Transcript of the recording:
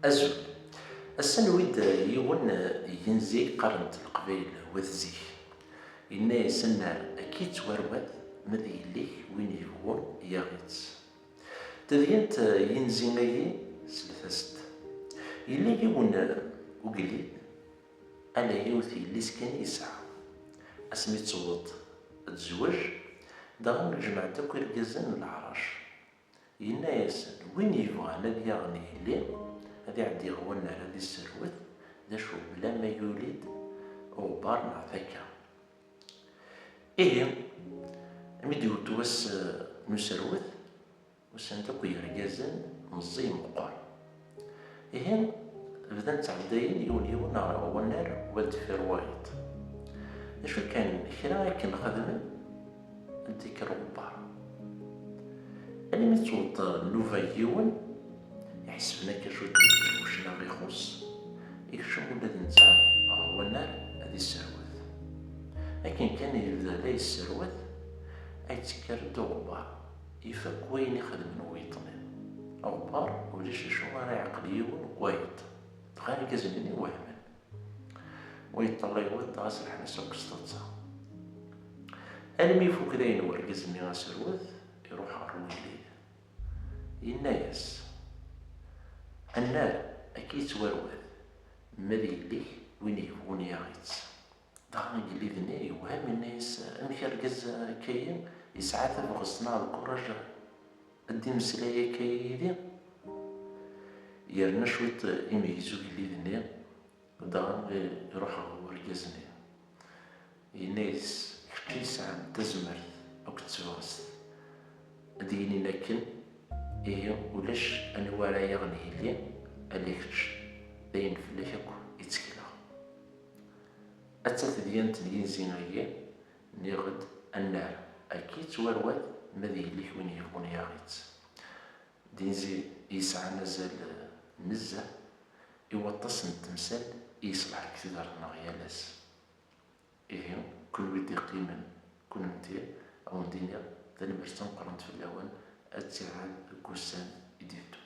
أزول السنويد يون ينزي قرنت القبيل وذزيك إنا يسنر أكيد تورواد مذي ليك وين يبغون يغيت تدينت ينزي غي سلثست إلا يون وقليل أنا يوثي اللي سكن يسعى أسمي تصوت الزواج داغن الجماعة تاكو رجزان العراش إنا يسن وين يبغى نادي يغني اللي هذي عندي غوانا هذي السروت ذا شو بلا ما يولد غبار مع ذاكا إيه ميديو توس نسروت وسنتكو يرجزن مزي مقار إيه بدن تعدين يون ونار ولد في روايط شو كان كرا كان خدمة ديك الغبار اللي متصوت نوفا يون يحسبنا كشو وشنا غيخص يكشف ولاد نتا هو النار هذه السروات لكن كان يبدا لا السروات أيتكر دو غبار يفك وين يخدم ويطمن غبار وليش شو راه عقليون وايد تخيل كازنيني وهمن ويطلع يود غاسل حنا سوق ستوتسا المي فوق داين ورقزني غاسروات يروح الرويلي ينايس النار أكيد تورواد ماذي ليه وين يبغون يغيت داغن يلي ذني يوهم الناس أمشي رقز كاين يسعى تبغى صناع الكراج أدي مسلايا كايدي يرنا شوية يميزو يلي ذني داغن يروح هو رقزني الناس يسعى تزمرت أو كتفغس ديني لكن إيه ولاش أنواع يغني لي أليكش داين فلاش أكو يتكلا أتات ديان تنين زينايا نيغد النار أكيد تورواد ماذي ليك وين يكون ياغيت دينزي يسعى نزال نزه يوطس التمثال يصلح كثير نغيالاس إيه كل ودي قيما كل نتي أو ندينيا ثاني باش تنقرنت في الأوان أتساعد الكوسان يديتو